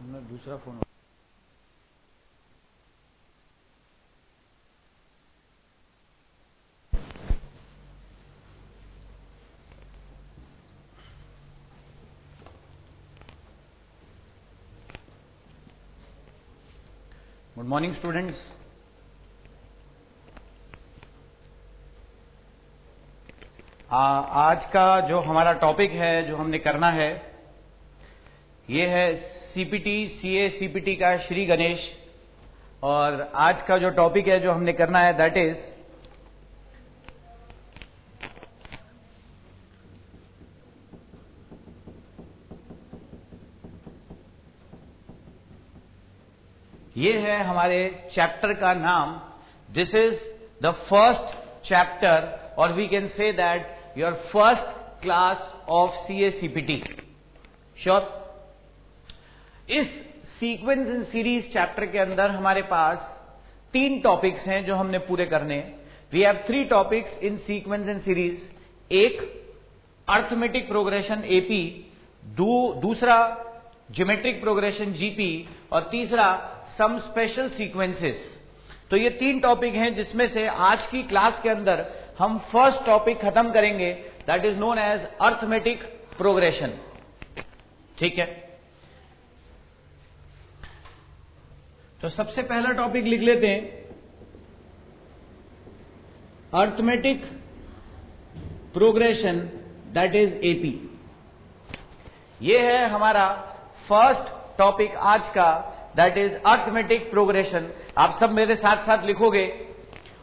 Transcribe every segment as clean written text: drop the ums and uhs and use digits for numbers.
दूसरा phone. Good morning students. आज का जो हमारा टॉपिक है, जो हमने करना है, ये है सीपीटी सीए सीपीटी का श्री गणेश। और आज का जो टॉपिक है जो हमने करना है, दैट इज ये है हमारे चैप्टर का नाम। This is the first chapter, और we can say that your first class of CA CPT. Sure. इस सीक्वेंस इन सीरीज चैप्टर के अंदर हमारे पास 3 टॉपिक्स हैं जो हमने पूरे करने। We have 3 topics in sequence in series. एक अर्थमेटिक प्रोग्रेशन एपी, दूसरा ज्योमेट्रिक प्रोग्रेशन जीपी, और तीसरा सम स्पेशल सीक्वेंसेस। तो ये 3 टॉपिक हैं जिसमें से आज की क्लास के अंदर हम फर्स्ट टॉपिक खत्म करेंगे, that is known as arithmetic progression. ठीक है, तो सबसे पहला टॉपिक लिख लेते हैं, arithmetic progression, that is AP. ये है हमारा फर्स्ट टॉपिक आज का, दैट इज अर्थमेटिक प्रोग्रेशन। आप सब मेरे साथ साथ लिखोगे,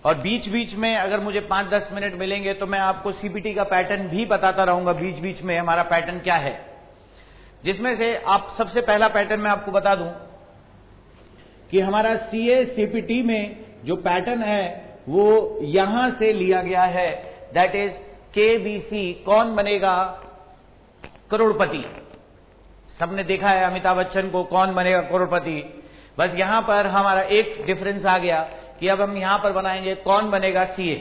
और बीच बीच में अगर मुझे 5-10 मिनट मिलेंगे तो मैं आपको सीपीटी का पैटर्न भी बताता रहूंगा, बीच बीच में हमारा पैटर्न क्या है। जिसमें से आप सबसे पहला पैटर्न मैं आपको बता दूं कि हमारा सीए सीपीटी में जो पैटर्न है वो यहां से लिया गया है, दैट इज केबीसी। कौन बनेगा करोड़पति? सबने देखा है अमिताभ बच्चन को, कौन बनेगा करोड़पति। बस यहां पर हमारा एक डिफरेंस आ गया कि अब हम यहां पर बनाएंगे कौन बनेगा सीए।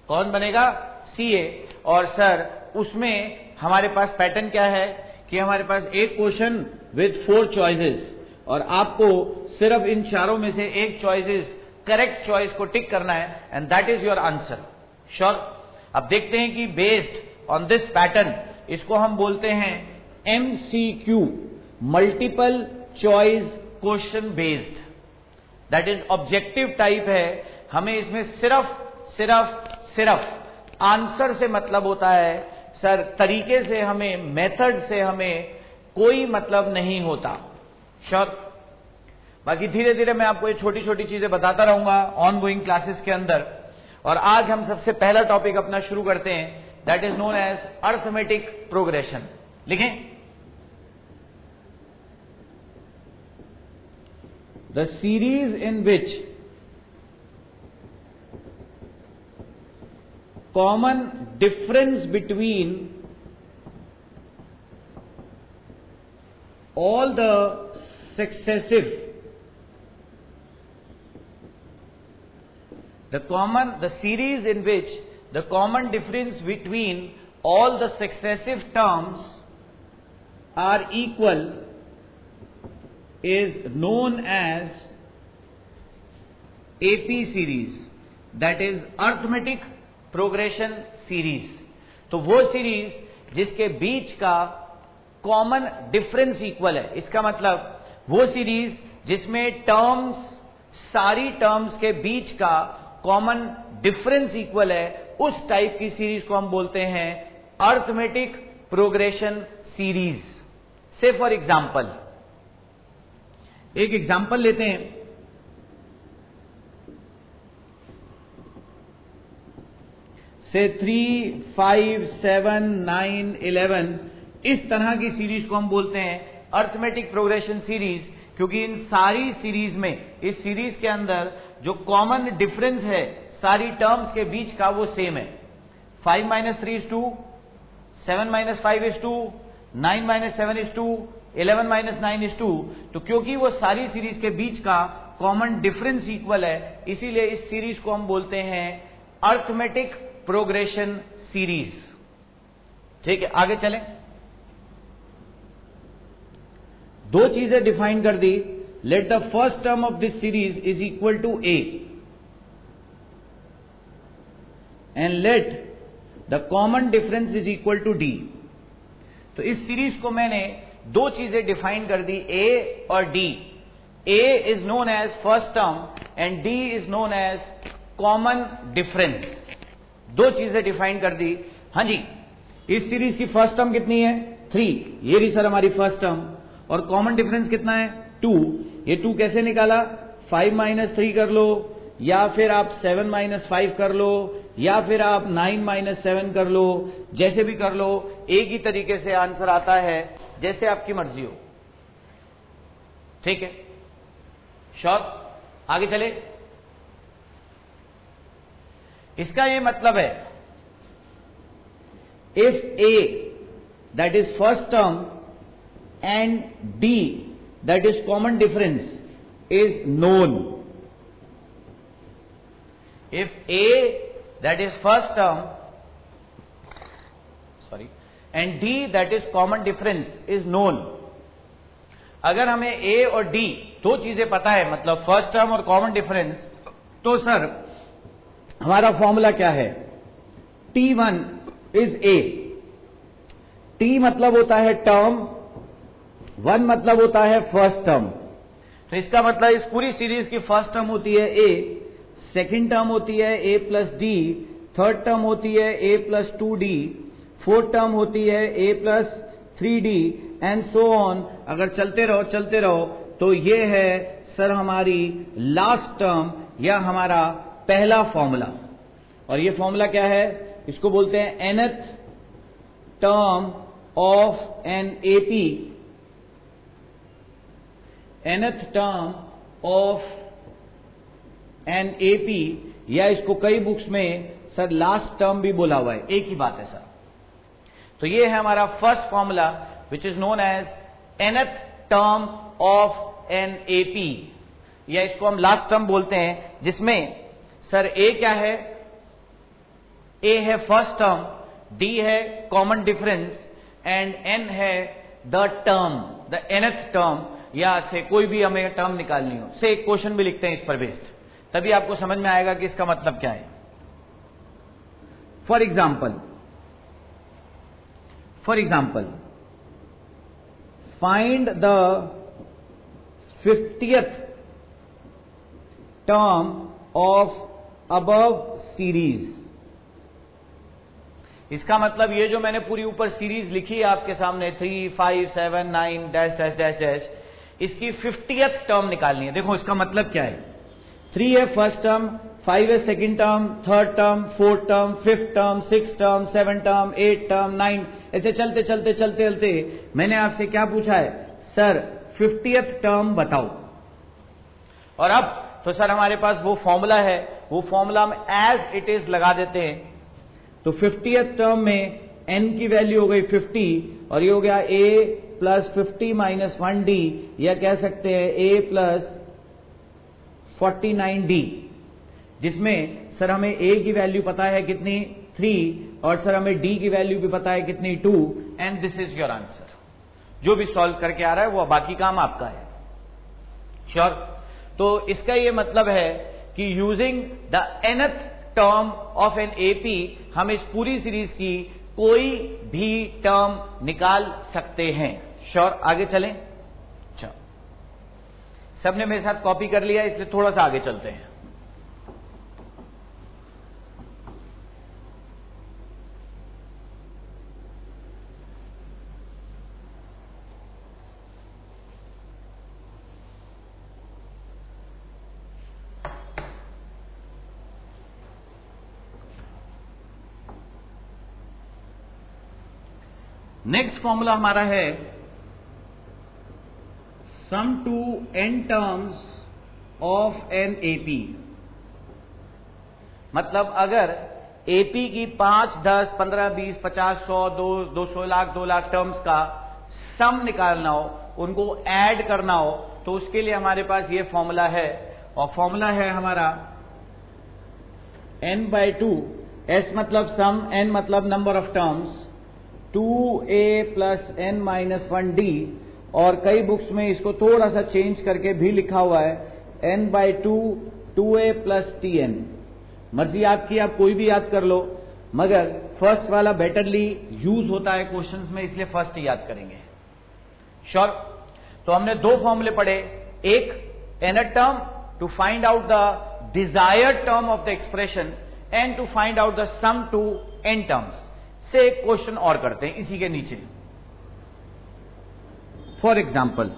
कौन बनेगा सीए। और सर उसमें हमारे पास पैटर्न क्या है कि हमारे पास एक क्वेश्चन विद 4 चॉइसेस, और आपको सिर्फ इन चारों में से एक चॉइसेस, करेक्ट चॉइस को टिक करना है, and that is your answer. Sure. अब देखते हैं कि बेस्ड ऑन दिस पैटर्न, इसको हम बोलते हैं MCQ, multiple choice question based. That is objective type है। हमें इसमें सिर्फ आंसर से मतलब होता है सर, तरीके से हमें, मेथड से हमें कोई मतलब नहीं होता। श्योर। बाकी धीरे धीरे मैं आपको ये छोटी छोटी चीजें बताता रहूंगा ऑन गोइंग क्लासेस के अंदर। और आज हम सबसे पहला टॉपिक अपना शुरू करते हैं, that is known as arithmetic progression. लिखें, the series in which common difference between all the successive the series in which the common difference between all the successive terms are equal is known as AP series, that is arithmetic progression series। तो वो series जिसके बीच का common difference equal है, इसका मतलब वो series जिसमें टर्म्स, सारी टर्म्स के बीच का कॉमन डिफरेंस इक्वल है, उस टाइप की सीरीज को हम बोलते हैं अर्थमेटिक प्रोग्रेशन सीरीज। से फॉर एग्जाम्पल, एक एग्जाम्पल लेते हैं। से 3, 5, 7, 9, 11, इस तरह की सीरीज को हम बोलते हैं अर्थमेटिक प्रोग्रेशन सीरीज, क्योंकि इन सारी सीरीज में, इस सीरीज के अंदर जो कॉमन डिफरेंस है सारी टर्म्स के बीच का, वो सेम है। 5 - 3 is 2, 7 - 5 is 2, 9 - 7 is 2, 11 - 9 is 2। तो क्योंकि वो सारी सीरीज के बीच का कॉमन डिफरेंस इक्वल है, इसीलिए इस सीरीज को हम बोलते हैं अर्थमेटिक प्रोग्रेशन सीरीज। ठीक है, आगे चलें। दो चीजें डिफाइन कर दी, let the first term of this series is equal to A and let the common difference is equal to D. तो इस सीरीज को मैंने दो चीजें डिफाइन कर दी, ए और d. A is known as first term and d is known as common difference. दो चीजें डिफाइन कर दी। हाँ जी, इस सीरीज की फर्स्ट टर्म कितनी है? 3। ये रही सर हमारी फर्स्ट टर्म। और कॉमन डिफरेंस कितना है? 2। ये 2 कैसे निकाला? 5 - 3 कर लो, या फिर आप 7 - 5 कर लो, या फिर आप 9 - 7 कर लो, जैसे भी कर लो, एक ही तरीके से आंसर आता है, जैसे आपकी मर्जी हो। ठीक है, श्योर? आगे चले। इसका ये मतलब है, if A that is first term and D that is common difference is known, if A that is first term and D that is common difference is known। अगर हमें A और D दो चीजें पता है, मतलब फर्स्ट टर्म और common difference, तो सर हमारा फॉर्मूला क्या है? T1 is A। T मतलब होता है टर्म, 1 मतलब होता है फर्स्ट टर्म। तो इसका मतलब इस पूरी सीरीज की फर्स्ट टर्म होती है A, सेकेंड टर्म होती है a plus D, third term होती है a plus 2d, fourth term होती है a plus 3d and so on. अगर चलते रहो तो ये है सर हमारी लास्ट टर्म या हमारा पहला फॉर्मूला। और ये फॉर्मूला क्या है? इसको बोलते हैं nth term of an AP, nth term of an AP, या इसको कई बुक्स में सर लास्ट टर्म भी बोला हुआ है, एक ही बात है सर। तो ये है हमारा first formula which is known as nth term of an AP, या इसको हम लास्ट टर्म बोलते हैं, जिसमें सर ए क्या है? ए है फर्स्ट टर्म, डी है कॉमन डिफरेंस एंड एन है the term, the nth term, या से कोई भी हमें टर्म निकालनी हो, से एक क्वेश्चन भी लिखते हैं इस पर बेस्ड, तभी आपको समझ में आएगा कि इसका मतलब क्या है। For example find the 50th term of above series. इसका मतलब ये जो मैंने पूरी ऊपर सीरीज लिखी है आपके सामने 3, 5, 7, 9 डैश डैश डैश डैश, इसकी 50th टर्म निकालनी है। देखो इसका मतलब क्या है? 3 है फर्स्ट टर्म, 5 है second term, third term, fourth term, fifth term, 6th term, 7th term, 8th term, 9, ऐसे चलते चलते मैंने आपसे क्या पूछा है? सर 50th टर्म बताओ। और अब तो सर हमारे पास वो फॉर्मूला है, वो फॉर्मूला हम एज इट इज लगा देते हैं। तो 50th टर्म में n की वैल्यू हो गई 50, और ये हो गया a प्लस 50 माइनस 1d, या कह सकते हैं a प्लस 49d, जिसमें सर हमें a की वैल्यू पता है कितनी? 3, और सर हमें d की वैल्यू भी पता है कितनी? 2, and this is your answer. जो भी सॉल्व करके आ रहा है वो बाकी काम आपका है। श्योर? तो इसका ये मतलब है कि using the nth term of an AP हम इस पूरी सीरीज की कोई भी टर्म निकाल सकते हैं। श्योर? आगे चलें। अच्छा, सबने मेरे साथ कॉपी कर लिया, इसलिए थोड़ा सा आगे चलते हैं। नेक्स्ट फॉर्मूला हमारा है sum to n terms of an AP. मतलब अगर एपी की 5, 10, 15, 20, 50, 100, 200 लाख, 2 लाख टर्म्स का सम निकालना हो, उनको ऐड करना हो, तो उसके लिए हमारे पास ये फॉर्मूला है, और फॉर्मूला है हमारा n/2। s मतलब सम, n मतलब number of terms, 2a plus n minus 1d, और कई बुक्स में इसको थोड़ा सा चेंज करके भी लिखा हुआ है n/2 2a + tn। मर्जी आपकी, आप कोई भी याद कर लो, मगर फर्स्ट वाला बेटरली यूज होता है क्वेश्चंस में, इसलिए फर्स्ट ही याद करेंगे। श्योर? तो हमने दो फॉर्मूले पढ़े, एक nth term to find out the desired term of the expression and to find out the sum to n terms. से एक क्वेश्चन और करते हैं इसी के नीचे। For example,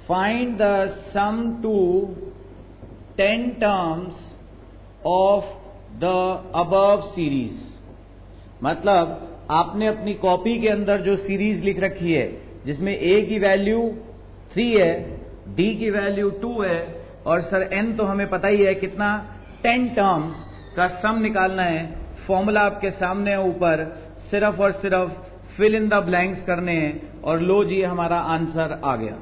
find the sum to 10 terms of the above series। मतलब आपने अपनी कॉपी के अंदर जो सीरीज लिख रखी है, जिसमें a की वैल्यू 3 है, d की वैल्यू 2 है, और सर n तो हमें पता ही है कितना, 10 टर्म्स का सम निकालना है। फॉर्मूला आपके सामने है ऊपर, सिर्फ और सिर्फ फिल इन द ब्लैंक्स करने हैं, और लो जी हमारा आंसर आ गया।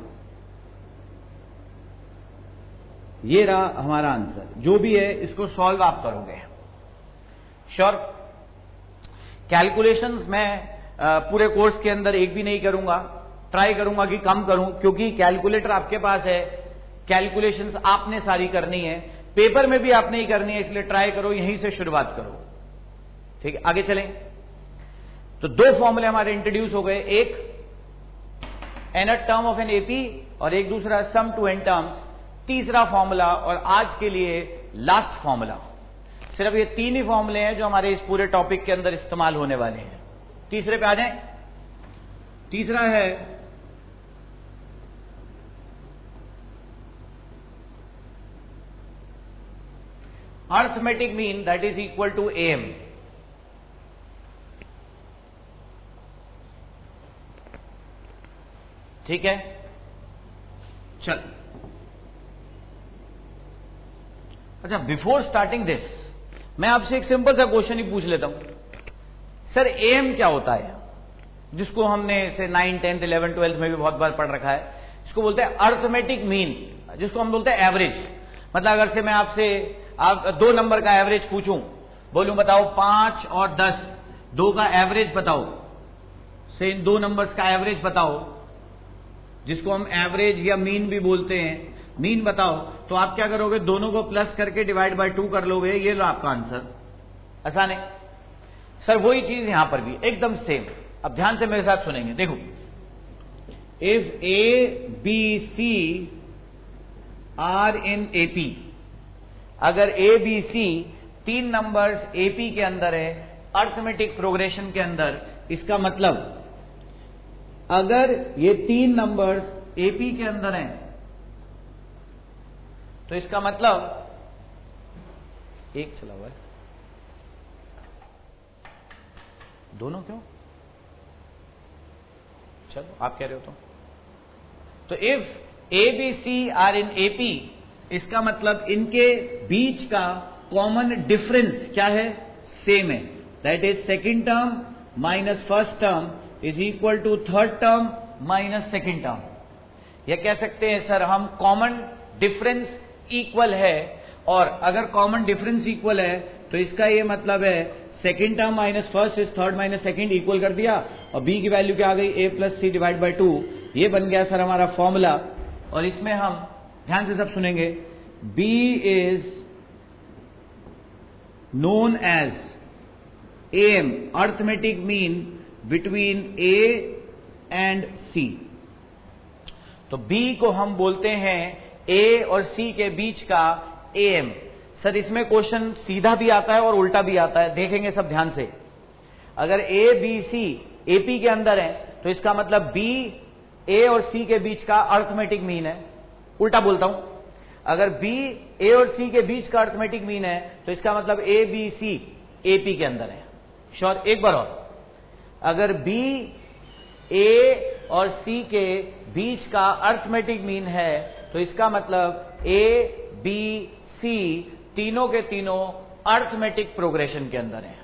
ये रहा हमारा आंसर। जो भी है इसको सॉल्व आप करोगे। श्योर? कैलकुलेशंस मैं पूरे कोर्स के अंदर एक भी नहीं करूंगा, ट्राई करूंगा कि कम करूं, क्योंकि कैलकुलेटर आपके पास है, कैलकुलेशंस आपने सारी करनी है, पेपर में भी आपने ही करनी है, इसलिए ट्राई करो, यहीं से शुरुआत करो। ठीक है, आगे चलें। तो दो फॉर्मूले हमारे इंट्रोड्यूस हो गए, एक nth term of an AP और एक दूसरा सम टू n टर्म्स। तीसरा फॉर्मूला और आज के लिए लास्ट फॉर्मूला, सिर्फ ये तीन ही फॉर्मूले हैं जो हमारे इस पूरे टॉपिक के अंदर इस्तेमाल होने वाले हैं। तीसरे पे आ जाएं। तीसरा है arithmetic mean that is equal to AM। ठीक है, चल। अच्छा, बिफोर स्टार्टिंग दिस मैं आपसे एक सिंपल सा क्वेश्चन ही पूछ लेता हूं। सर AM क्या होता है, जिसको हमने से 9, 10, 11, 12 में भी बहुत बार पढ़ रखा है। इसको बोलते हैं अर्थमेटिक मीन, जिसको हम बोलते हैं एवरेज। मतलब अगर से मैं आपसे दो नंबर का एवरेज पूछूं, बोलूं बताओ 5 और 10, दो का एवरेज बताओ, से इन दो नंबर्स का एवरेज बताओ, जिसको हम एवरेज या मीन भी बोलते हैं, मीन बताओ, तो आप क्या करोगे, दोनों को प्लस करके डिवाइड बाय 2 कर लोगे, ये लो आपका आंसर। आसान है? सर वही चीज यहां पर भी एकदम सेम। अब ध्यान से मेरे साथ सुनेंगे, देखो। If A, B, C are in AP, अगर A, B, C तीन नंबर्स AP के अंदर है, अर्थमेटिक प्रोग्रेशन के अंदर, इसका मतलब अगर ये तीन नंबर्स AP के अंदर हैं, तो इसका मतलब एक चला हुआ है, दोनों क्यों? चलो आप कह रहे हो तो if A, B, C are in AP, इसका मतलब इनके बीच का कॉमन डिफरेंस क्या है, सेम है। That is second term minus first term is equal to third term minus second term. या कह सकते हैं सर हम कॉमन डिफरेंस इक्वल है, और अगर कॉमन डिफरेंस इक्वल है तो इसका ये मतलब है second term minus first is third minus second, equal कर दिया, और B की वैल्यू क्या आ गई, A + C डिवाइड बाय 2। ये बन गया सर हमारा फॉर्मूला। और इसमें हम ध्यान से सब सुनेंगे, B is known as AM, arithmetic mean between A and C। तो B को हम बोलते हैं A और C के बीच का AM। सर इसमें क्वेश्चन सीधा भी आता है और उल्टा भी आता है, देखेंगे सब ध्यान से। अगर A, B, C AP के अंदर है, तो इसका मतलब B, A और C के बीच का अर्थमेटिक मीन है। उल्टा बोलता हूं, अगर B, A और C के बीच का अर्थमेटिक मीन है, तो इसका मतलब A, B, C AP के अंदर है। श्योर? एक बार और, अगर B, A और C के बीच का अर्थमेटिक मीन है, तो इसका मतलब A, B, C तीनों के तीनों अर्थमेटिक प्रोग्रेशन के अंदर है।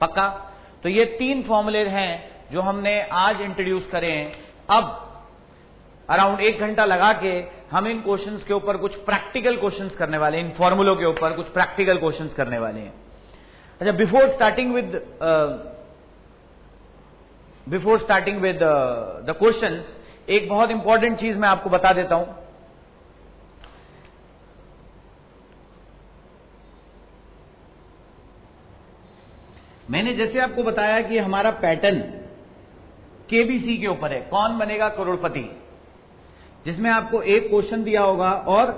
पक्का? तो ये तीन फॉर्मूले हैं जो हमने आज इंट्रोड्यूस करे हैं। अब अराउंड 1 घंटा लगा के हम इन क्वेश्चंस के ऊपर कुछ प्रैक्टिकल क्वेश्चंस करने वाले हैं, इन फॉर्मूलों के ऊपर कुछ प्रैक्टिकल क्वेश्चंस करने वाले हैं। अच्छा, before starting with the questions, एक बहुत इंपॉर्टेंट चीज मैं आपको बता देता हूं। मैंने जैसे आपको बताया कि हमारा पैटर्न केबीसी के ऊपर है, कौन बनेगा करोड़पति, जिसमें आपको एक क्वेश्चन दिया होगा और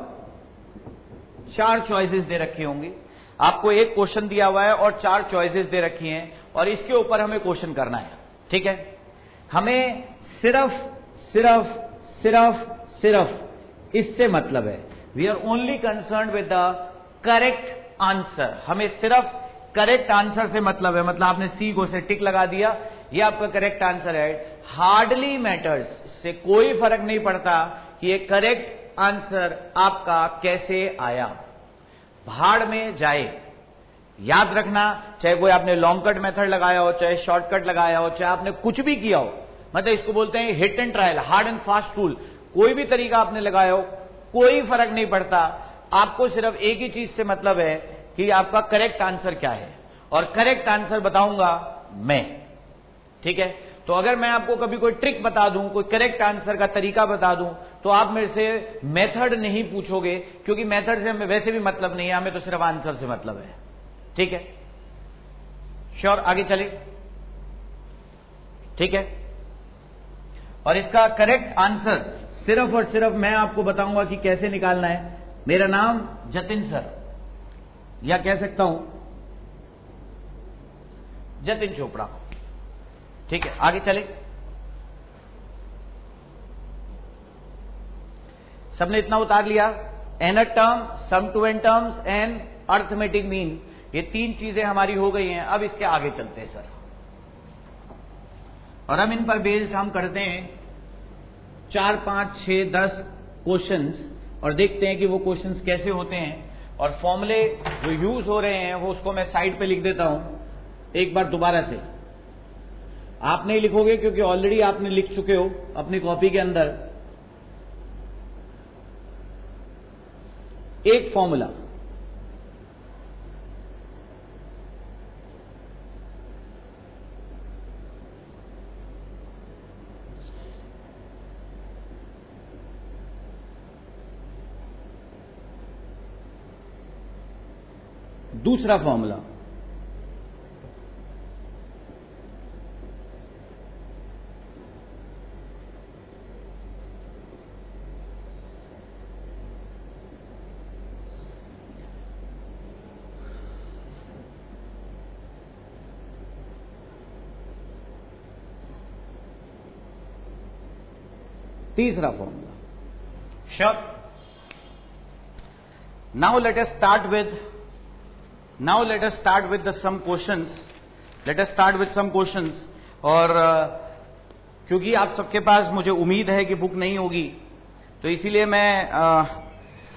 4 चॉइसेस दे रखी होंगी। आपको एक क्वेश्चन दिया हुआ है और 4 चॉइसेस दे रखी हैं और इसके ऊपर हमें क्वेश्चन करना है। ठीक है, हमें सिर्फ इससे मतलब है, we are only concern with the correct answer. हमें सिर्फ करेक्ट आंसर से मतलब है, मतलब आपने सी को से टिक लगा दिया, ये आपका करेक्ट आंसर है। हार्डली मैटर्स, इससे कोई फर्क नहीं पड़ता कि ये करेक्ट आंसर आपका कैसे आया, भाड़ में जाए। याद रखना, चाहे कोई आपने लॉन्ग कट मेथड लगाया हो, चाहे शॉर्टकट लगाया हो, चाहे आपने कुछ भी किया हो, मतलब इसको बोलते हैं hit and trial, hard and fast rule, कोई भी तरीका आपने लगाया हो, कोई फर्क नहीं पड़ता। आपको सिर्फ एक ही चीज से मतलब है कि आपका करेक्ट आंसर क्या है, और करेक्ट आंसर बताऊंगा मैं। ठीक है, तो अगर मैं आपको कभी कोई ट्रिक बता दूं, कोई करेक्ट आंसर का तरीका बता दूं, तो आप मेरे से मेथड नहीं पूछोगे, क्योंकि मेथड से हमें वैसे भी मतलब नहीं है, हमें तो सिर्फ आंसर से मतलब है। ठीक है, श्योर, आगे चले। ठीक है, और इसका करेक्ट आंसर सिर्फ और सिर्फ मैं आपको बताऊंगा कि कैसे निकालना है। मेरा नाम जतिन सर, या कह सकता हूं जतिन चोपड़ा। ठीक है, आगे चले। सबने इतना उतार लिया, nth term, sum to n terms and arithmetic mean, ये 3 चीजें हमारी हो गई हैं। अब इसके आगे चलते हैं सर, और हम इन पर बेस्ड हम करते हैं 4, 5, 6, 10 क्वेश्चंस, और देखते हैं कि वो क्वेश्चंस कैसे होते हैं। और फॉर्मूले जो यूज हो रहे हैं वो उसको मैं साइड पे लिख देता हूं एक बार दोबारा से। आप नहीं लिखोगे क्योंकि ऑलरेडी आपने लिख चुके हो अपनी कॉपी के अंदर। एक फॉर्मूला, दूसरा फॉर्मूला, तीसरा formula. Sure, now let us start with some questions. Let us start with some questions. और क्योंकि आप सबके पास मुझे उम्मीद है कि बुक नहीं होगी, तो इसीलिए मैं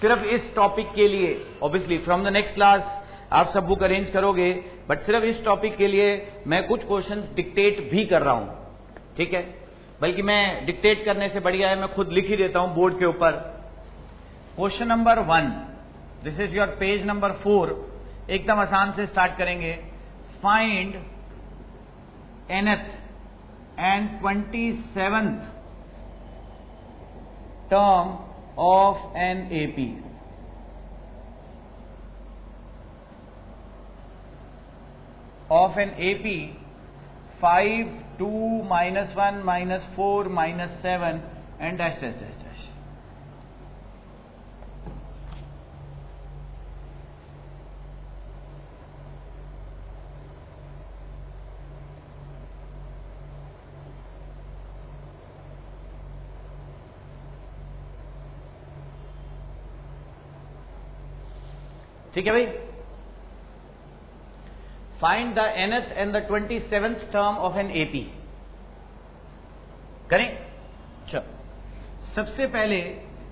सिर्फ इस टॉपिक के लिए, obviously from the next class आप सब बुक अरेंज करोगे, बट सिर्फ इस टॉपिक के लिए मैं कुछ क्वेश्चंस डिक्टेट भी कर रहा हूं। ठीक है, बल्कि मैं डिक्टेट करने से बढ़िया है मैं खुद लिख ही देता हूं बोर्ड के ऊपर। Question number 1, this is your page number 4। एकदम आसान से स्टार्ट करेंगे। Find nth and 27th term of an AP। Of an AP 5, 2, -1, -4, -7 and dash dash dash dash. ठीक है भाई, find the nth and the 27th term of an AP। करें? चलो, सबसे पहले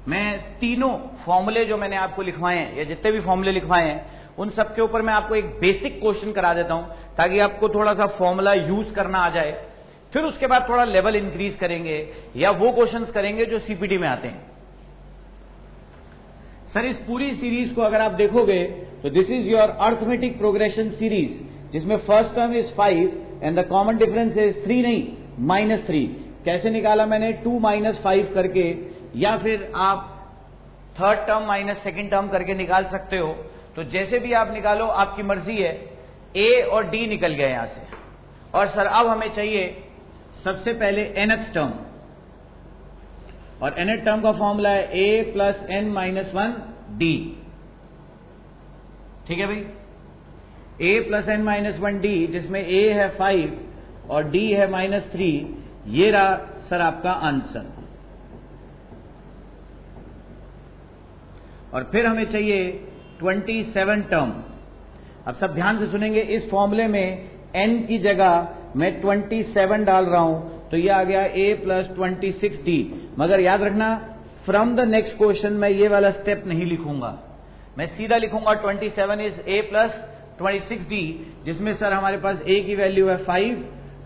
मैं तीनों फॉर्मूले जो मैंने आपको लिखवाए हैं, या जितने भी फॉर्मूले लिखवाए हैं, उन सब के ऊपर मैं आपको एक बेसिक क्वेश्चन करा देता हूं, ताकि आपको थोड़ा सा फॉर्मूला यूज करना आ जाए। फिर उसके बाद थोड़ा लेवल इंक्रीज करेंगे या वो क्वेश्चंस करेंगे जो सीपीटी में आते हैं। सर इस पूरी सीरीज को अगर आप देखोगे तो this is your arithmetic progression series, जिसमें first term is 5 and the common difference is 3 नहीं -3। कैसे निकाला मैंने? 2 - 5 करके, या फिर आप third term minus second term करके निकाल सकते हो। तो जैसे भी आप निकालो, आपकी मर्जी है। ए और डी निकल गए यहां से। और सर अब हमें चाहिए सबसे पहले nth टर्म, और nth टर्म का फॉर्मूला है a + n - 1 d। ठीक है भाई, a + n - 1 d, जिसमें a है 5 और d है -3। ये रहा सर आपका आंसर। और फिर हमें चाहिए 27 टर्म। अब सब ध्यान से सुनेंगे, इस फॉर्मूले में n की जगह मैं 27 डाल रहा हूं, तो ये आ गया a + 26d। मगर याद रखना, फ्रॉम द नेक्स्ट क्वेश्चन मैं ये वाला स्टेप नहीं लिखूंगा, मैं सीधा लिखूंगा 27 इज a + 26d, जिसमें सर हमारे पास a की वैल्यू है 5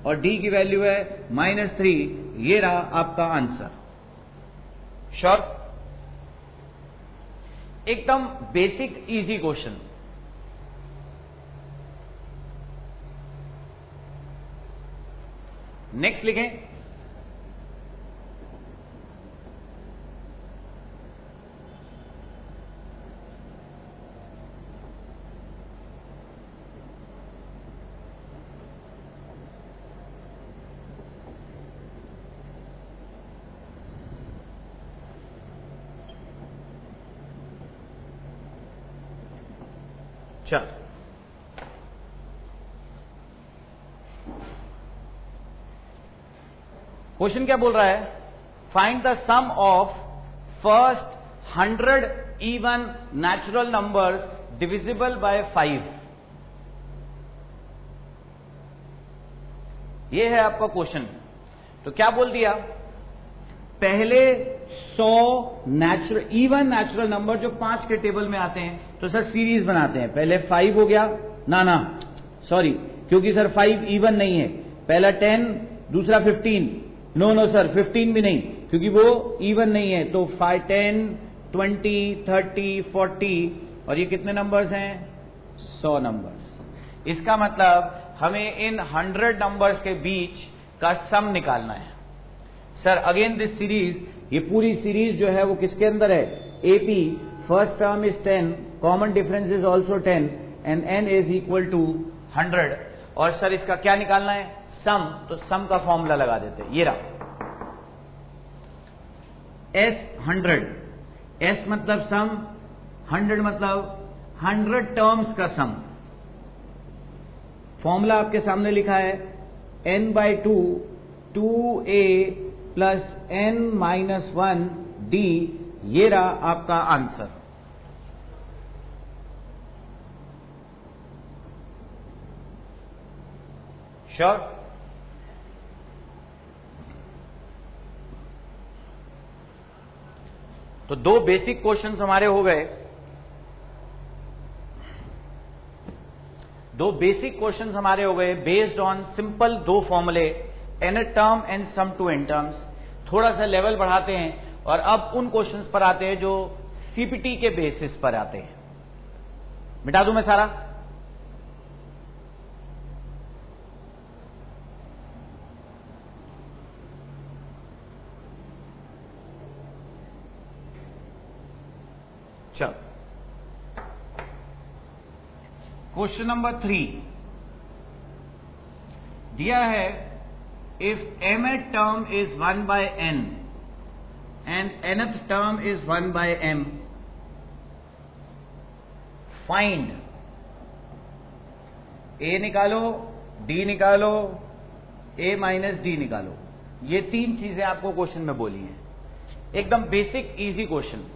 और d की वैल्यू है -3। ये रहा आपका आंसर। श्योर? एकदम बेसिक इजी क्वेश्चन। नेक्स्ट लिखें, चल क्वेश्चन क्या बोल रहा है? Find the sum of first 100 even natural numbers divisible by 5। ये है आपका क्वेश्चन। तो क्या बोल दिया? पहले 100 इवन नेचुरल नंबर जो 5 के टेबल में आते हैं, तो सर सीरीज बनाते हैं। पहले 5 हो गया, ना सॉरी, क्योंकि सर 5 इवन नहीं है। पहला 10, दूसरा 15, नो सर 15 भी नहीं, क्योंकि वो इवन नहीं है। तो 5, 10, 20, 30, 40, और ये कितने नंबर्स हैं? 100 नंबर्स। इसका मतलब हमें इन 100 नंबर्स के बीच का सम निकालना है। सर अगेन दिस सीरीज, ये पूरी सीरीज जो है वो किसके अंदर है? AP, first term is 10, common difference is also 10 and n is equal to 100। और सर इसका क्या निकालना है? सम। तो सम का फॉर्मूला लगा देते हैं, ये रहा S 100। S मतलब सम, 100 मतलब 100 टर्म्स का सम। फॉर्मूला आपके सामने लिखा है n/2 2a + n - 1 d। ये रहा आपका आंसर। श्योर? तो दो बेसिक क्वेश्चंस हमारे हो गए। बेस्ड ऑन सिंपल 2 फॉर्मूले, nth term and sum to n terms. थोड़ा सा लेवल बढ़ाते हैं और अब उन क्वेश्चंस पर आते हैं जो सीपीटी के बेसिस पर आते हैं। मिटा दूं मैं सारा? चल, क्वेश्चन नंबर 3 दिया है, if mth term is 1/n and nth term is 1/m, find. a निकालो, d निकालो, a - d निकालो। ये 3 चीजें आपको क्वेश्चन में बोली हैं। एकदम बेसिक इजी क्वेश्चन।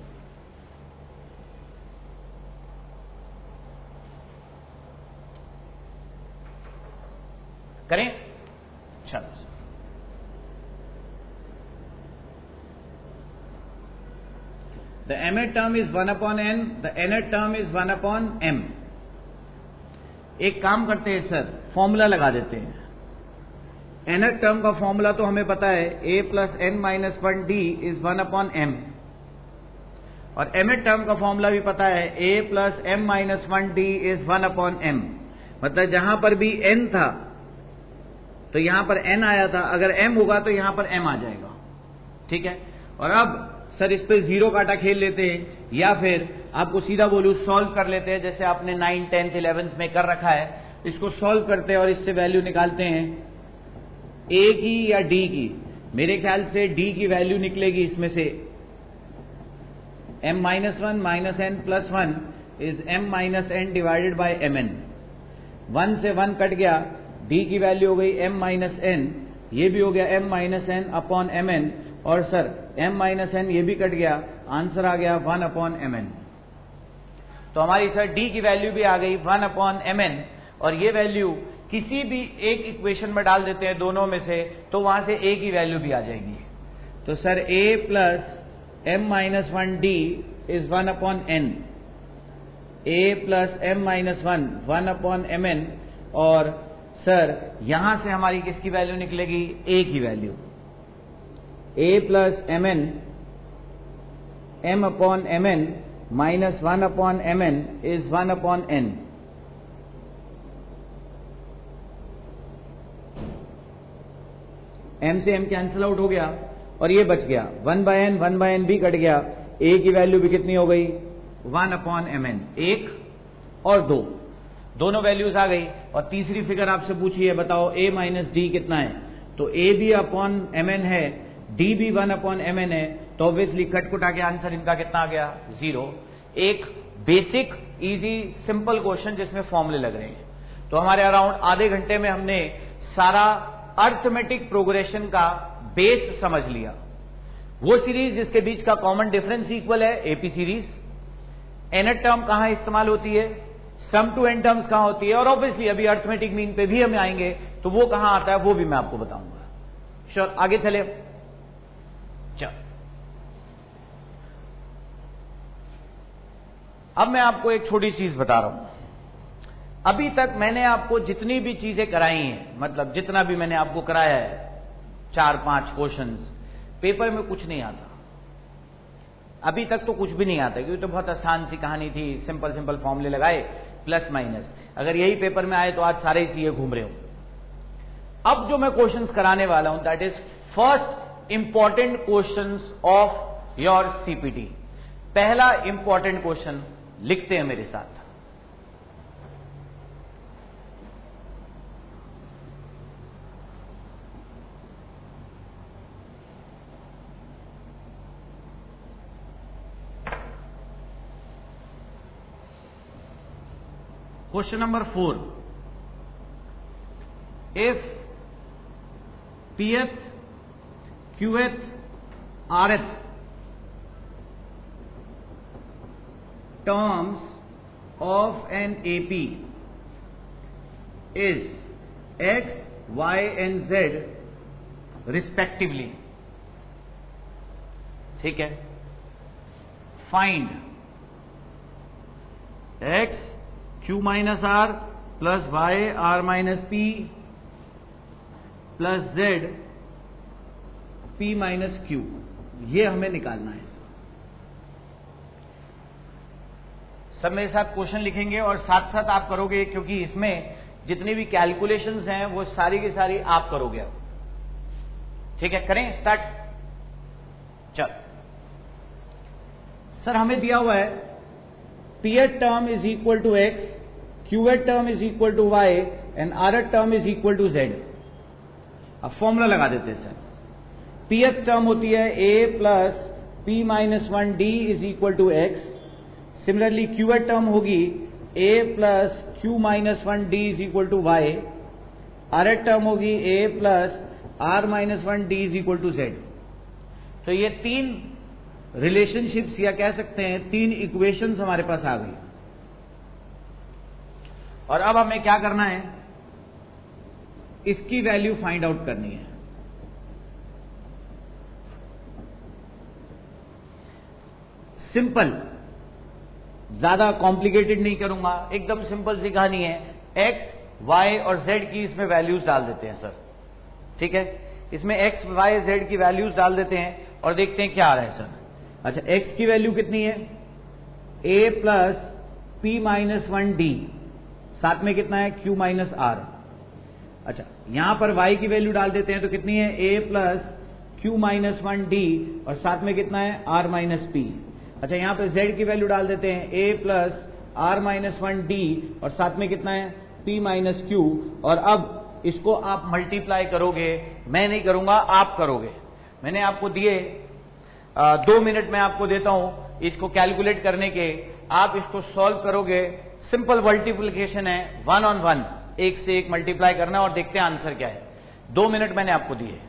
करें? चलो, the mth term is 1/n, the nth term is 1/m। एक काम करते हैं सर, फॉर्मूला लगा देते हैं। nth टर्म का फॉर्मूला तो हमें पता है a plus n minus 1 d is 1 upon m, और mth टर्म का फॉर्मूला भी पता है a plus m minus 1 d is 1 upon m। मतलब जहां पर भी n था तो यहां पर n आया था, अगर m होगा तो यहां पर m आ जाएगा। ठीक है, और अब सर इस पे जीरो काटा खेल लेते हैं, या फिर आपको सीधा बोलूं सॉल्व कर लेते हैं, जैसे आपने 9th 10th 11th में कर रखा है। इसको सॉल्व करते हैं और इससे वैल्यू निकालते हैं a की या d की। मेरे ख्याल से d की वैल्यू निकलेगी इसमें से m minus 1 minus n plus 1 is m minus n divided by mn। 1 से 1 कट गया, d की वैल्यू हो गई m माइनस n, ये भी हो गया m minus n upon mn, और सर m माइनस n ये भी कट गया, आंसर आ गया 1 अपॉन mn। तो हमारी सर d की वैल्यू भी आ गई 1 अपॉन mn, और ये वैल्यू किसी भी एक इक्वेशन में डाल देते हैं दोनों में से, तो वहां से a की वैल्यू भी आ जाएगी। तो sir a plus m minus 1 d is 1 upon n, a plus m minus 1 upon mn, और सर यहां से हमारी किसकी वैल्यू निकलेगी, a की value. a plus mn m upon mn minus 1 upon mn is 1 upon n। m से m cancel out हो गया और ये बच गया 1 बाय n भी कट गया, a की वैल्यू भी कितनी हो गई 1 अपॉन mn। 1 और 2 दोनों वैल्यूज आ गई, और तीसरी फिगर आपसे पूछी है, बताओ a माइनस डी कितना है, तो a भी अपॉन mn है, d भी 1 अपॉन mn है, तो ऑब्वियसली कट कुटा के आंसर इनका कितना आ गया 0। एक बेसिक इजी सिंपल क्वेश्चन जिसमें फॉर्मूले लग रहे हैं। तो हमारे अराउंड आधे घंटे में हमने सारा अर्थमेटिक प्रोग्रेशन का बेस समझ लिया। वो सीरीज जिसके बीच का कॉमन डिफरेंस इक्वल है एपी सीरीज, nth टर्म कहां इस्तेमाल होती है, सम टू n टर्म्स कहां होती है, और ऑब्वियसली अभी अर्थमेटिक मीन पे भी हम आएंगे तो वो कहां आता है वो भी मैं आपको बताऊंगा। श्योर, आगे चले। चल अब मैं आपको एक छोटी चीज बता रहा हूं। अभी तक मैंने आपको जितनी भी चीजें कराई हैं, मतलब जितना भी मैंने आपको कराया है 4-5 क्वेश्चंस, पेपर में कुछ नहीं आता। अभी तक तो कुछ भी नहीं आता, क्योंकि तो बहुत आसान सी कहानी थी, सिंपल सिंपल फॉर्मूले लगाए प्लस माइनस। अगर यही पेपर में आए तो आज सारे ही सीए घूम रहे हो। अब जो मैं क्वेश्चंस कराने वाला हूं that is first important questions of your CPT. पहला इंपॉर्टेंट क्वेश्चन लिखते हैं मेरे साथ। Question number 4. If Pth, Qth, Rth terms of an AP is X, Y and Z respectively, ठीक है, find X Q minus R plus Y R minus P plus Z P minus Q, ये हमें निकालना है। सब मेरे साथ question लिखेंगे और साथ साथ आप करोगे, क्योंकि इसमें जितनी भी कैलकुलेशंस हैं वो सारी की सारी आप करोगे। ठीक है, करें स्टार्ट। चल सर, हमें दिया हुआ है Pth term is equal to x, Qth term is equal to y and Rth term is equal to z। अब फॉर्मूला लगा देते हैं सर। Pth टर्म होती है a plus p minus 1 d is equal to x। Similarly Qth term होगी a plus q minus 1 d is equal to y। Rth term होगी a plus r minus 1 d is equal to z। तो ये तीन relationships या कह सकते हैं तीन इक्वेशंस हमारे पास आ गई। और अब हमें क्या करना है, इसकी वैल्यू फाइंड आउट करनी है। सिंपल, ज्यादा कॉम्प्लिकेटेड नहीं करूंगा, एकदम सिंपल सी कहानी है। एक्स, वाई और जेड की इसमें वैल्यूज डाल देते हैं सर। ठीक है, इसमें x, y, z की वैल्यूज डाल देते हैं और देखते हैं क्या आ रहा है सर। अच्छा, x की वैल्यू कितनी है? a plus p minus 1d, साथ में कितना है? q minus r। अच्छा, यहां पर y की वैल्यू डाल देते हैं तो कितनी है? a plus q minus 1d और साथ में कितना है? r minus p। अच्छा, यहां पर z की वैल्यू डाल देते हैं a plus r minus 1d और साथ में कितना है? p minus q। और अब इसको आप मल्टीप्लाई करोगे, मैं नहीं करूंगा, आप करोगे। मैंने आपको दिए 2 मिनट में आपको देता हूं इसको कैलकुलेट करने के। आप इसको सॉल्व करोगे, सिंपल मल्टीप्लिकेशन है, 1 on 1, एक से एक मल्टीप्लाई करना और देखते हैं आंसर क्या है। 2 मिनट मैंने आपको दिए।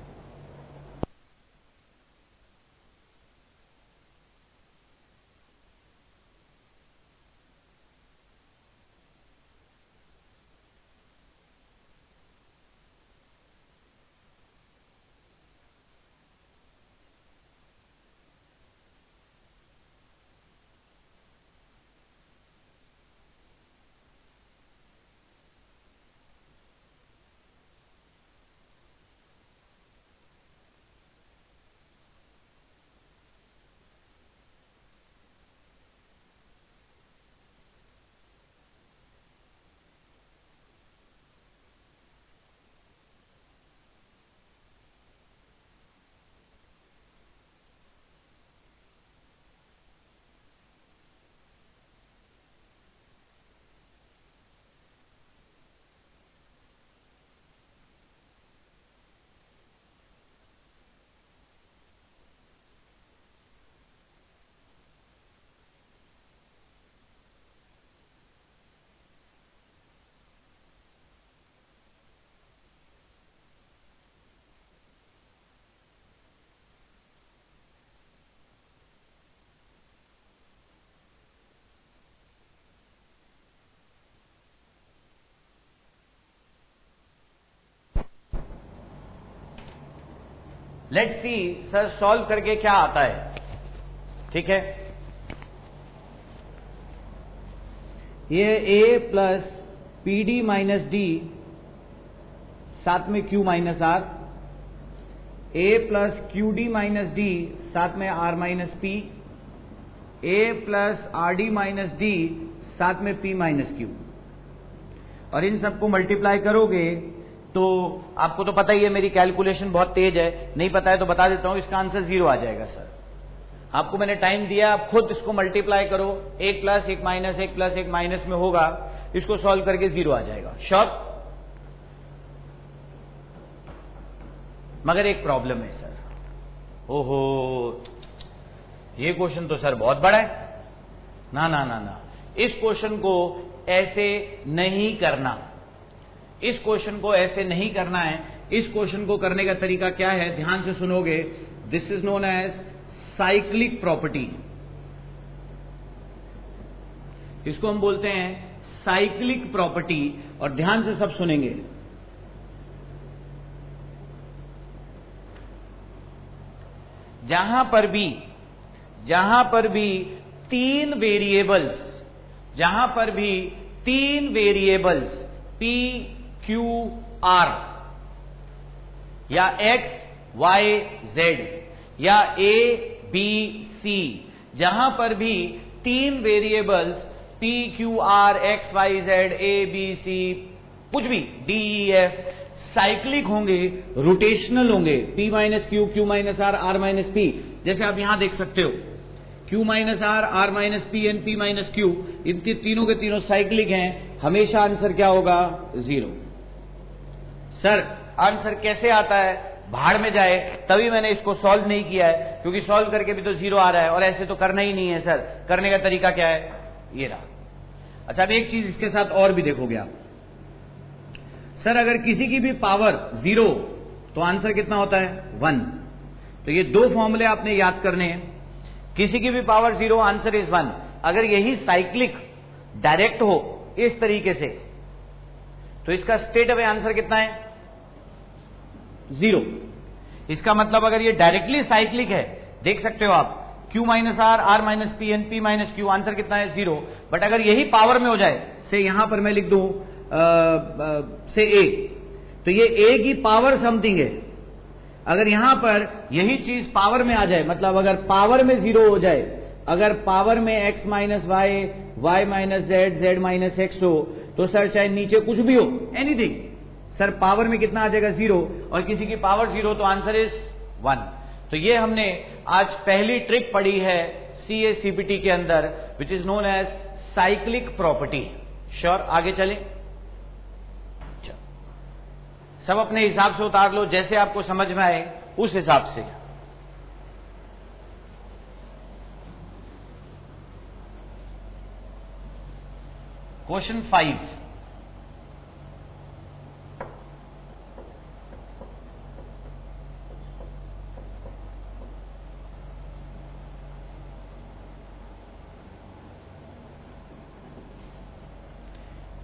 लेट्स सी सर सॉल्व करके क्या आता है। ठीक है, ये a plus P D minus D, साथ में q minus R, a plus Q D minus D, साथ में r minus P, a plus R D minus D, साथ में p माइनस क्यू। और इन सबको मल्टीप्लाई करोगे तो आपको तो पता ही है मेरी कैलकुलेशन बहुत तेज है, नहीं पता है तो बता देता हूं, इसका आंसर 0 आ जाएगा सर। आपको मैंने टाइम दिया, आप खुद इसको मल्टीप्लाई करो, 1 प्लस 1 माइनस 1 प्लस 1 माइनस में होगा, इसको सॉल्व करके 0 आ जाएगा श्योर। मगर एक प्रॉब्लम है सर, ओहो ये क्वेश्चन तो सर बहुत बड़ा है। ना ना ना ना, इस क्वेश्चन को ऐसे नहीं करना, इस क्वेश्चन को ऐसे नहीं करना है। इस क्वेश्चन को करने का तरीका क्या है, ध्यान से सुनोगे। This is known as cyclic property, इसको हम बोलते हैं साइक्लिक प्रॉपर्टी। और ध्यान से सब सुनेंगे। जहां पर भी 3 वेरिएबल्स, जहां पर भी 3 वेरिएबल्स P, Q, R या X, Y, Z या A, B, C, जहां पर भी 3 variables P, Q, R, X, Y, Z, A, B, C, कुछ भी D, E, F साइक्लिक होंगे, रोटेशनल होंगे, P minus Q, Q minus R, R minus P। जैसे आप यहां देख सकते हो Q minus R, R minus P and P minus Q, इनके तीनों के तीनों साइक्लिक हैं। हमेशा आंसर क्या होगा? 0। सर आंसर कैसे आता है? भाड़ में जाए, तभी मैंने इसको सॉल्व नहीं किया है, क्योंकि सॉल्व करके भी तो 0 आ रहा है और ऐसे तो करना ही नहीं है सर। करने का तरीका क्या है? ये रहा। अच्छा, अब एक चीज इसके साथ और भी देखोगे आप। सर अगर किसी की भी पावर 0 तो आंसर कितना होता है? 1। तो ये 2 फॉर्मूले आपने याद करने हैं। किसी की भी पावर 0, आंसर इज 1। अगर यही साइक्लिक डायरेक्ट हो इस तरीके से, तो इसका स्टेट अवे आंसर कितना है? 0। इसका मतलब अगर ये डायरेक्टली साइक्लिक है, देख सकते हो आप, Q minus R, R minus P and P minus Q, answer कितना है? 0। बट अगर यही पावर में हो जाए, से यहां पर मैं लिख दूं से A, तो तो ये a की पावर समथिंग है। अगर यहां पर यही चीज पावर में आ जाए, मतलब अगर पावर में 0 हो जाए, अगर पावर में x minus Y, Y minus Z, Z minus X हो, तो सर चाहे नीचे कुछ भी हो, एनीथिंग, सर पावर में कितना आ जाएगा 0, और किसी की पावर 0, तो आंसर इज 1। तो ये हमने आज पहली ट्रिक पढ़ी है CA CBT के अंदर, which is known as cyclic property. Sure, आगे चलें। सब अपने हिसाब से उतार लो, जैसे आपको समझ में आए उस हिसाब से। Question 5,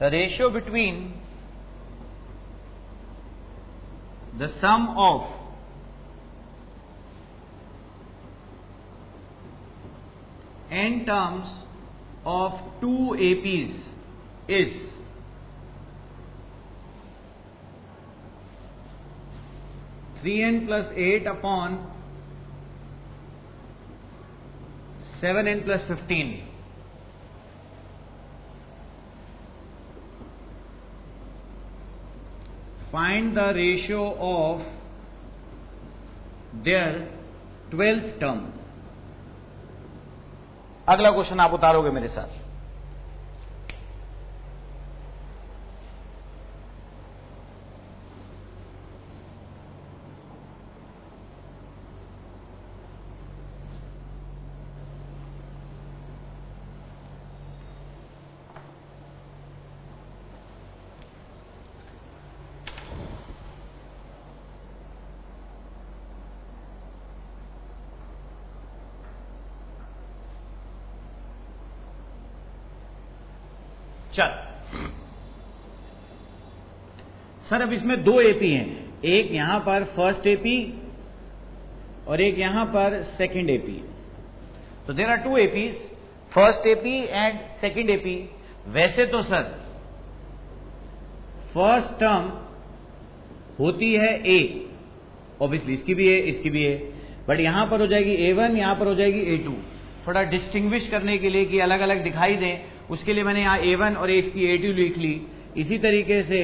the ratio between the sum of n terms of two APs is 3n plus 8 upon 7n plus 15. Find the ratio of their 12th term. अगला क्वेश्चन आप उतारोगे मेरे साथ। चल सर, अब इसमें 2 एपी हैं, एक यहां पर फर्स्ट एपी और एक यहां पर सेकंड एपी। तो there are 2 APs, first AP and second AP. वैसे तो सर फर्स्ट टर्म होती है ए, ऑब्वियसली इसकी भी है, इसकी भी है, बट यहां पर हो जाएगी A1, यहां पर हो जाएगी A2। थोड़ा डिस्टिंग्विश करने के लिए कि अलग अलग दिखाई दें, उसके लिए मैंने यहां A1 और इसकी A2 लिख ली। इसी तरीके से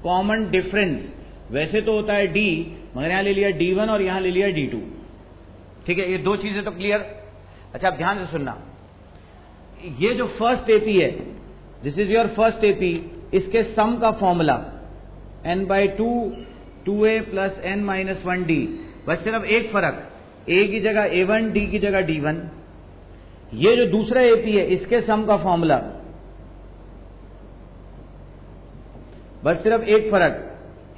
कॉमन डिफरेंस वैसे तो होता है D, मगर यहां ले लिया D1 और यहां ले लिया D2। ठीक है, ये 2 चीजें तो क्लियर। अच्छा, आप ध्यान से सुनना, ये जो फर्स्ट एपी है, this is your first AP, इसके सम का formula n/2 2a plus n-1d। बस सिर्फ एक फर्क, a की जगह A1, d की जगह D1। ये जो दूसरा एपी है, इसके सम का फॉर्मूला, बस सिर्फ एक फर्क,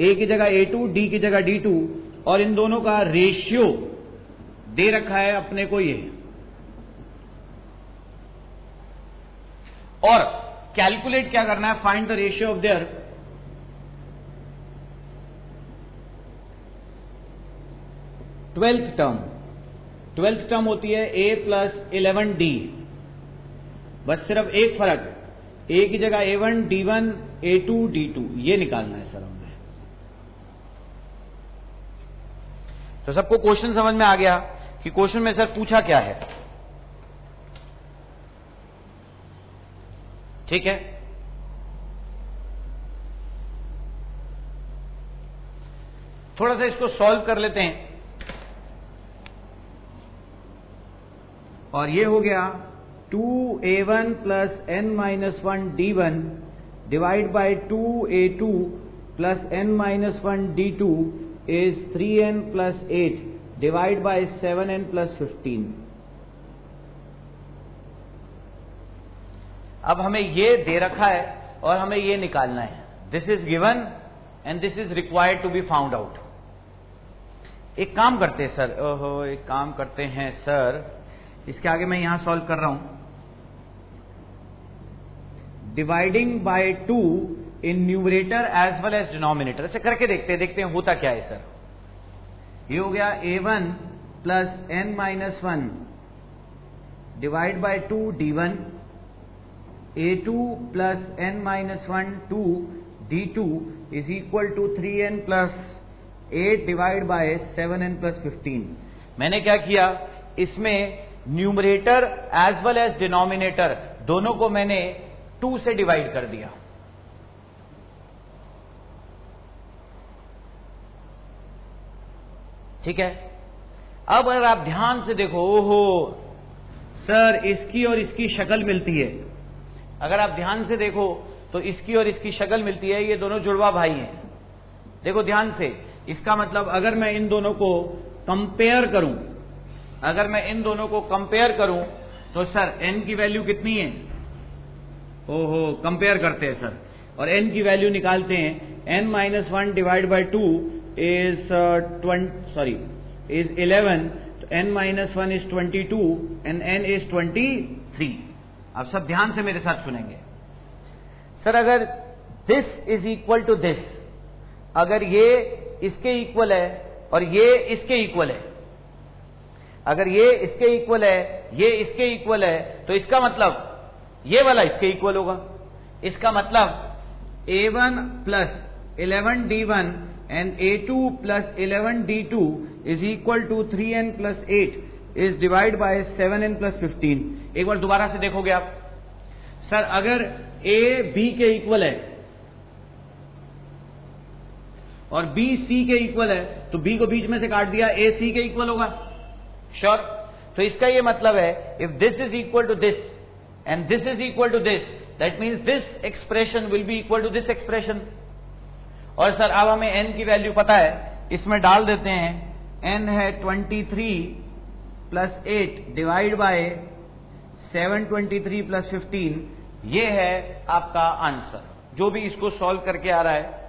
a की जगह A2, d की जगह D2, और इन दोनों का रेशियो दे रखा है अपने को ये। और कैलकुलेट क्या करना है, find the ratio of their 12th term. 12th term होती है a प्लस 11d। बस सिर्फ एक फर्क, a की जगह A1, D1, A2, D2, ये निकालना है सर हमने। तो सबको क्वेश्चन समझ में आ गया कि क्वेश्चन में सर पूछा क्या है? ठीक है, थोड़ा सा इसको सॉल्व कर लेते हैं। और ये हो गया 2a1 plus n-1 d1 divide by 2a2 plus n-1 d2 is 3n plus 8 divide by 7n plus 15। अब हमें ये दे रखा है और हमें ये निकालना है। This is given and this is required to be found out. एक काम करते हैं सर, ओहो, एक काम करते हैं सर, इसके आगे मैं यहां सॉल्व कर रहा हूं। Dividing by 2 in numerator as well as denominator, ऐसे करके देखते हैं होता क्या है सर। ये हो गया A1 plus n-1 divide by 2 D1, A2 plus n-1 2 d2 is equal to 3n plus 8 divide by 7n plus 15। मैंने क्या किया, इसमें numerator as well as denominator दोनों को मैंने 2 से डिवाइड कर दिया। ठीक है। अब अगर आप ध्यान से देखो, ओहो सर इसकी और इसकी शक्ल मिलती है। अगर आप ध्यान से देखो तो इसकी और इसकी शक्ल मिलती है, ये दोनों जुड़वा भाई हैं। देखो ध्यान से, इसका मतलब अगर मैं इन दोनों को कंपेयर करूं, अगर मैं इन दोनों को कंपेयर करूं तो सर n की वैल्यू कितनी है, ओहो कंपेयर करते हैं सर, और n की वैल्यू निकालते हैं। n minus 1 divide by 2 is 11, तो n minus 1 is 22 and n is 23। आप सब ध्यान से मेरे साथ सुनेंगे। सर अगर this is equal to this, अगर ये इसके इक्वल है और ये इसके इक्वल है, अगर ये इसके इक्वल है, ये इसके इक्वल है, तो इसका मतलब ये वाला इसके इक्वल होगा। इसका मतलब a1 plus 11d1 and a2 plus 11d2 is equal to 3n plus 8 is divide by 7n plus 15। एक बार दोबारा से देखोगे आप, सर अगर a b के इक्वल है और b c के इक्वल है, तो b को बीच में से काट दिया, a c के इक्वल होगा। श्योर? तो इसका यह मतलब है, if this is equal to this and this is equal to this, that means this expression will be equal to this expression. और सर अब हमें n की वैल्यू पता है, इसमें डाल देते हैं। n है 23 प्लस 8 डिवाइड बाय 723 प्लस 15। ये है आपका आंसर। जो भी इसको सॉल्व करके आ रहा है,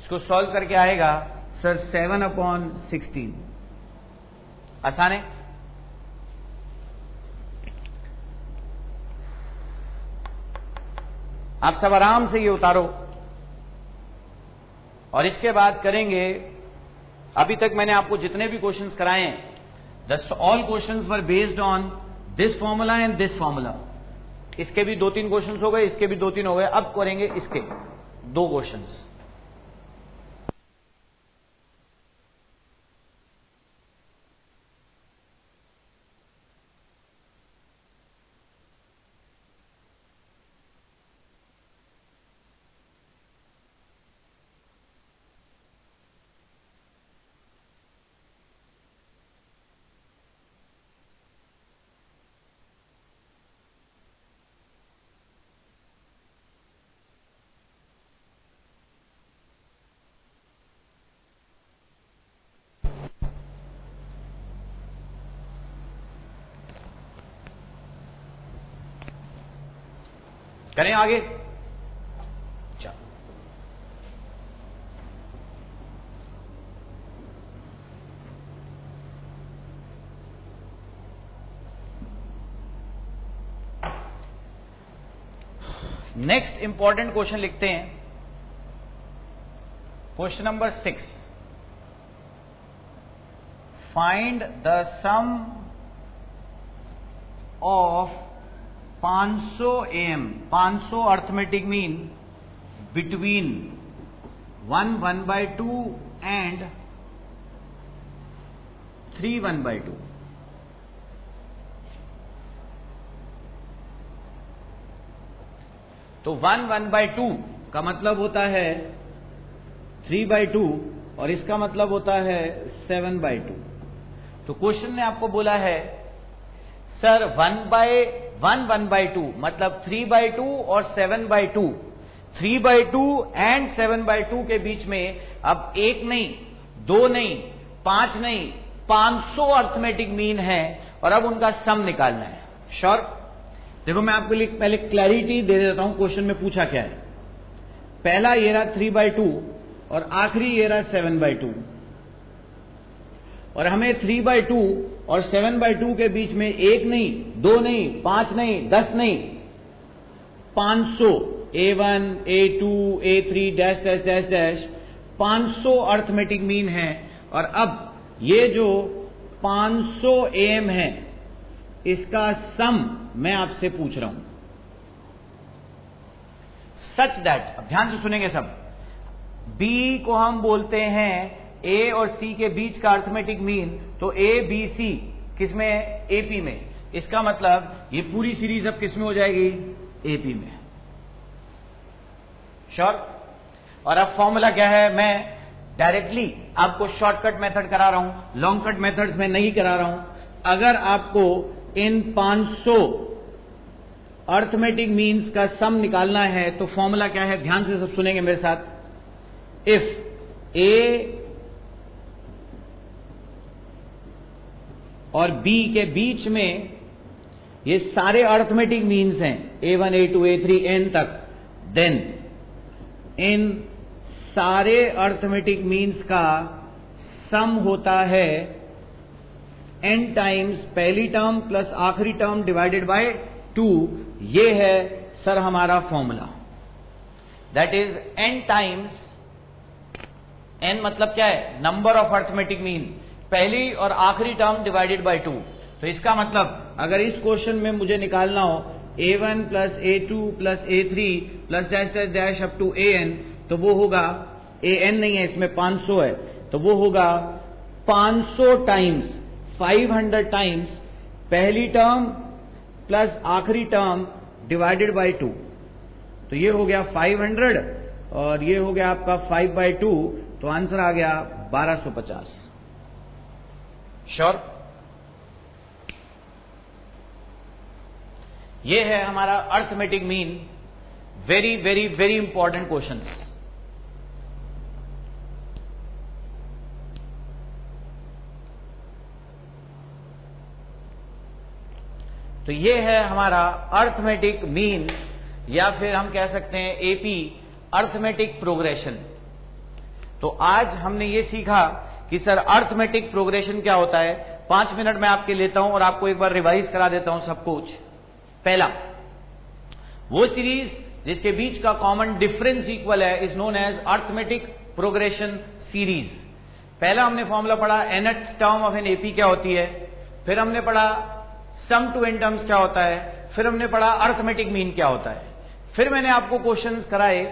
इसको सॉल्व करके आएगा सर 7/16। आसान है। आप सब आराम से ये उतारो और इसके बाद करेंगे। अभी तक मैंने आपको जितने भी क्वेश्चंस कराए हैं, all questions were based on this formula and this formula. इसके भी 2-3 क्वेश्चंस हो गए, इसके भी 2-3 हो गए। अब करेंगे इसके 2 क्वेश्चंस। करें आगे। चलो नेक्स्ट इंपॉर्टेंट क्वेश्चन लिखते हैं। Question number 6, find the sum of 500 am, 500 arithmetic mean between 1 1/2 and 3 1/2। तो 1 1/2 का मतलब होता है 3/2 और इसका मतलब होता है 7/2। तो क्वेश्चन ने आपको बोला है सर 1 1/2 मतलब 3/2 और 7/2, 3/2 एंड 7/2 के बीच में अब 1 नहीं, 2 नहीं, 5 नहीं, 500 अर्थमेटिक मीन है और अब उनका सम निकालना है। श्योर? देखो मैं आपको पहले क्लैरिटी दे देता हूं क्वेश्चन में पूछा क्या है। पहला ये रहा 3/2 और आखिरी ये रहा 7/2, और हमें 3/2 और 7/2 के बीच में 1 नहीं, 2 नहीं, 5 नहीं, 10 नहीं, 500 A1 A2 A3 dash dash dash dash 500 arithmetic mean है। और अब ये जो 500 AM है इसका सम मैं आपसे पूछ रहा हूं। सच दैट, अब ध्यान से सुनेंगे सब, बी को हम बोलते हैं ए और सी के बीच का अर्थमेटिक मीन, तो ए बी सी किसमें है? एपी में। इसका मतलब ये पूरी सीरीज अब किसमें हो जाएगी? एपी में। श्योर? और अब फॉर्मूला क्या है? मैं डायरेक्टली आपको शॉर्टकट मेथड करा रहा हूं, लॉन्ग कट मेथड्स में नहीं करा रहा हूं। अगर आपको इन 500 अर्थमेटिक मीन्स का सम निकालना है तो फॉर्मूला क्या है? ध्यान से सब सुनेंगे मेरे साथ। इफ ए और बी के बीच में ये सारे अर्थमेटिक मीन्स हैं, A1 A2 A3 N तक, देन इन सारे अर्थमेटिक मीन्स का सम होता है n टाइम्स पहली टर्म प्लस आखिरी टर्म डिवाइडेड बाय 2। ये है सर हमारा formula, that is n times, n मतलब क्या है? नंबर ऑफ अर्थमेटिक मीन, पहली और आखिरी टर्म डिवाइडेड बाय 2। तो इसका मतलब अगर इस क्वेश्चन में मुझे निकालना हो A1 plus A2 plus A3 plus dash dash dash up to AN, तो वो होगा, AN नहीं है इसमें, 500 है, तो वो होगा 500 टाइम्स 500 टाइम्स पहली टर्म प्लस आखिरी टर्म डिवाइडेड बाय 2। तो ये हो गया 500 और ये हो गया आपका 5/2, तो आंसर आ गया 1250। श्योर? ये है हमारा arithmetic mean. Very very very important questions. तो ये है हमारा अर्थमेटिक मीन, या फिर हम कह सकते हैं एपी, अर्थमेटिक प्रोग्रेशन। तो आज हमने ये सीखा कि सर अर्थमेटिक प्रोग्रेशन क्या होता है। 5 मिनट में आपके लेता हूं और आपको एक बार रिवाइज करा देता हूं सब कुछ। पहला, वो सीरीज जिसके बीच का कॉमन डिफरेंस इक्वल है is known as arithmetic progression series. पहला हमने फॉर्मूला पढ़ा, nth term of an AP क्या होती है, फिर हमने पढ़ा सम टू एन टर्म्स क्या होता है, फिर हमने पढ़ा अर्थमेटिक मीन क्या होता है, फिर मैंने आपको क्वेश्चंस कराए,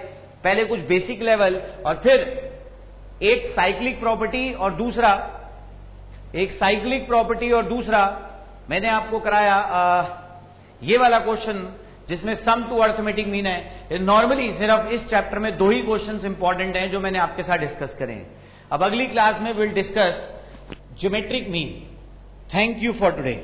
पहले कुछ बेसिक लेवल और फिर एक साइक्लिक प्रॉपर्टी और दूसरा मैंने आपको कराया ये वाला क्वेश्चन जिसमें सम टू अर्थमेटिक मीन है। नॉर्मली सिर्फ इस चैप्टर में 2 ही क्वेश्चंस इंपॉर्टेंट हैं जो मैंने आपके साथ डिस्कस करे हैं। अब अगली क्लास में will discuss geometric mean. Thank you for today.